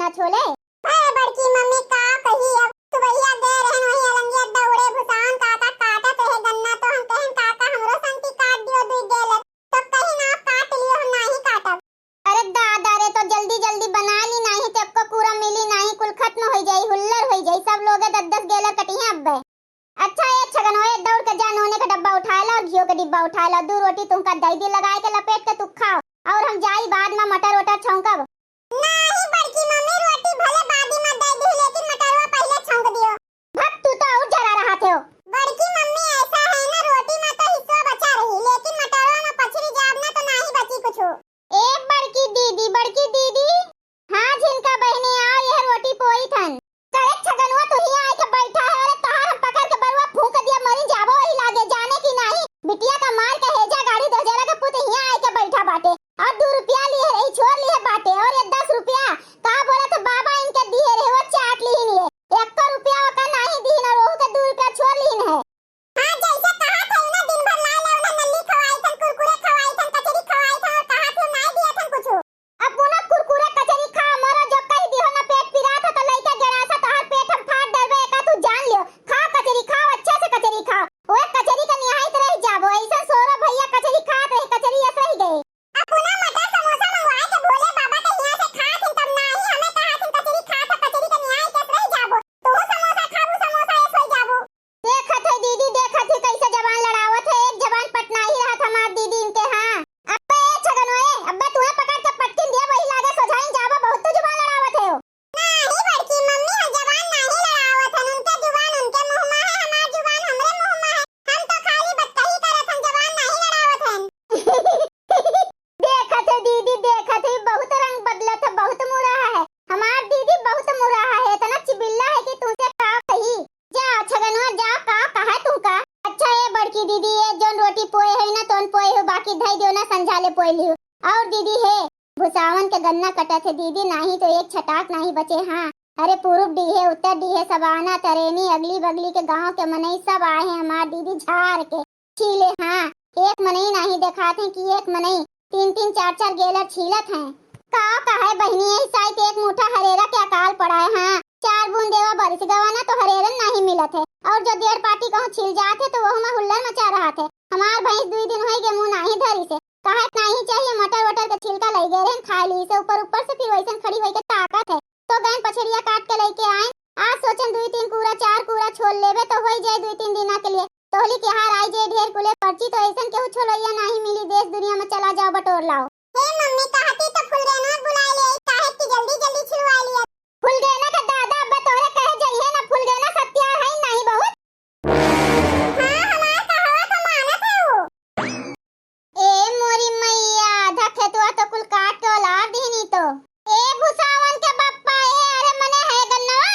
गन्ना छोले। अरे बड़की मम्मी का कही अब सुबहिया दे रहन वही अलंगिया दौड़े भुसान काका काटत रहे गन्ना तो हम कहें काका हमरो संती काट दियो दुई गेलत तो कहीं ना काट लियो हम नहीं काटब। अरे दादा रे तो जल्दी जल्दी बना ली नहीं तो आपको पूरा मिली नहीं कुल खत्म हो जाई हुल्लर हो जाई सब लोग 10-10 गेलर कटिया अब। अच्छा ये छगनोए दौड़ के जा नोने का डब्बा उठा लो घियो का डिब्बा उठा लो दो रोटी तुमका दही लगाए के लपेट के तू खाओ और हम जाई बाद में मटर वटर छौंकब। नहीं बड़की मम्मी रोटी भले बादी में दे दी लेकिन मटरवा पहले छौंक दियो। भक तू तो और जरा रहा थे हो। बड़की मम्मी ऐसा है ना रोटी में तो हिस्सा बचा रही लेकिन मटरवा में पछड़ी जाब ना तो नहीं बची कुछ। ए बड़की दीदी हाँ झिनका बहनी आओ यह रोटी पोई थन करे छगनवा तू ही आए के बैठा है अरे तहार हम पकड़ के बरुआ फूंक दिया मरी जाबो ही लागे जाने की नहीं बिटिया का मार के हेजा गाड़ी दे जरा के पुत ही आए के बैठा बाटे और 2 रुपया लिए रही छोड़ लिए बाटे और ये 10 रुपया का बोला तो बाबा इनके दिए रहे वो चाट ली नहीं 1 रुपया का नहीं दी ना रोह के 2 रुपया छोड़ ली है। हां जैसे कहा था ना दिन भर ला ले उन्हें नल्ली खवाई थन कुरकुरे खवाई थन कचरी खवाई थन और कहा थे नहीं दिया थन कुछ। अब पुनः कुरकुरे कचरी खा मरो जो कह दियो ना पेट पिरा था तो लइका गरासा तहार पेट हम फाड़ देबे का तू जान लियो खा कचरी खाओ अच्छा से कचरी खाओ ओए कचरी का निहायत रह जाबो ऐसा सोरा भैया कचरी खात रहे कचरी ऐसे ही गए। अब पुनः मटर समोसा मंगवाए के भोले बाबा के यहां से खा थे तब नहीं हमें कहा थे कचरी खा था कचरी का निहायत कैसे रह जाबो तो समोसा खाबू समोसा ऐसे ही जाबो। देखत है दीदी देखत है कैसे जबान लड़ावत है एक जबान पटना ही रहा था हमार दीदी इनके हां अब्बे छगनोए अब्बे तुम्हें पकड़ के पटकिन दिया वही लागे सोझाई जाबो बहुत तो जबान लड़ावत है। नहीं बड़की मम्मी हम जबान नहीं लड़ावत हन उनके जुबान उनके मुंह में है हमार जुबान हमरे मुंह में है हम तो खाली बत्तही करत हन जबान नहीं लड़ावत हन। देखत है दीदी देखत है बहुत रंग बदलत है बहुत मुराहा है हमार दीदी बहुत मुराहा है इतना चिबिल्ला है कि तुमसे का कही जा छगनवा जा का कहा तुमका। अच्छा ये बड़की दीदी ये जोन रोटी पोए है ना तोन पोए हो बाकी धई दियो ना संझाले पोए लियो और दीदी है भुसावन के गन्ना कटत है दीदी नहीं तो एक छटाक नहीं बचे। हाँ अरे पूर्व डी है उत्तर डी है सबाना तरेनी अगली बगली के गांव के मनई सब आए हैं हमार दीदी झाड़ के छीले। हाँ एक मनई नहीं दिखाते हैं कि एक मनई 3-3 4-4 गेलर छीलत हैं का है बहनी यही साइड एक मुठा हरेरा के अकाल पड़ा है। हाँ 4 बूंद देवा बारिश गवाना तो हरेरन नहीं मिलत है और जो 1.5 पार्टी कहूं छिल जाते तो वह में हुल्लड़ मचा रहा थे हमार भैंस 2 दिन होई के मुंह नहीं धरी से कहा नहीं चाहिए मटर वटर के छिलका लई गए रहन खा ली से ऊपर से फिर वैसन खड़ी होई के ताकत है तो गैन पछड़िया काट के लेके आए आज सोचन 2-3 कूड़ा 4 कूड़ा छोड़ लेबे तो होई जाए 2-3 दिना के लिए तोहली के हार आई जे ढेर कुले पर्ची तो ऐसन केहू छोड़ैया नहीं मिली देश दुनिया में चला जाओ बटोर लाओ। हे मम्मी कहती तो फुलगेना बुला ले काहे कि जल्दी जल्दी छिलवा लिया। फुलगेना का दादा अब तोरे कहे जइहे ना फुलगेना सत्या है नहीं बहुत। हां हमार कहवा तो मानत है वो। ए मोरी मैया धखे तो कुल काट के ला दीनी तो ए भुसावन के बप्पा ए अरे मने है गन्नवा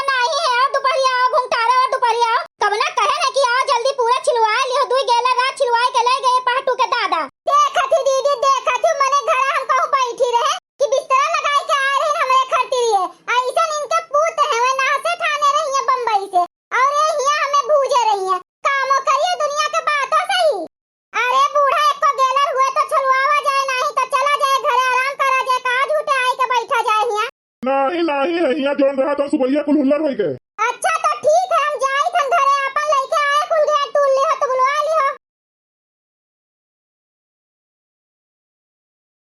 नहीं है दोपहरिया घुंटारे और दोपहरिया कब ना कहे ना कि आओ जल्दी पूरा छिलवा लियो 2 गेला रात छिलवाए के ले गए पाटू के दादा। देखत ही दीदी देखत ही मने घर हम कहूं बैठी रहे कि बिस्तर लगाई के आ रहे हमरे खरती रहे ऐसन इनके पूत है वे ना से ठाने रही है बंबई से और ये हिया हमें भूजे रही है कामो करिए दुनिया के बातों सही। अरे बूढ़ा एक को गेलर हुए तो छलवावा जाए नहीं तो चला जाए घरे आराम करा जाए का झूठे आई के बैठा जाए हिया नहीं है यहाँ जोन रहा तो सुबहिया कुल हुल्लड़ होई के। अच्छा तो ठीक है हम जाई थन घरे अपन लेके आए कुल गेट टूल ले हो तो बुलवा ली हो।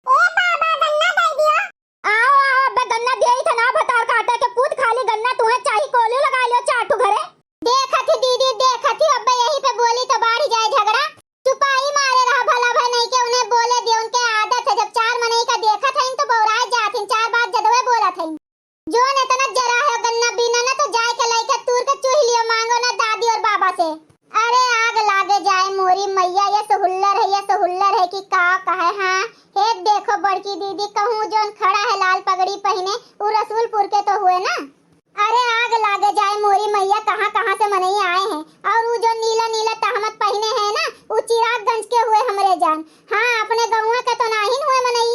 ए बाबा गन्ना दे दियो। आओ अब गन्ना देई थन आ भतार काटे के पूत खाली गन्ना तुम्हें चाहिए कोलियो लगा लियो चाटू घरे। देखत ही दीदी देखत ही अब यही पे बोली तो बाढ़ जाए झगड़ा चुपाई मारे रहा भला भाई नहीं के उन्हें बोले दे उनके आदत है जब 4 मनई का देखत है तो बौराए जाथिन 4 बात जदवे बोलत है जो ने तना जरा है गन्ना बिना ना तो जाए के लइका तूर के चूह लियो मांगो ना दादी और बाबा से। अरे आग लागे जाए मोरी मैया ये सहुल्लर है कि का कहे। हाँ हे देखो बड़की दीदी कहूं जोन खड़ा है लाल पगड़ी पहने वो रसूलपुर के तो हुए ना। अरे आग लागे जाए मोरी मैया कहां से मनई आए हैं और वो जो नीला तहमत पहने हैं ना वो चिरागगंज के हुए हमरे जान। हाँ अपने गौवा के तो नहीं हुए मनई।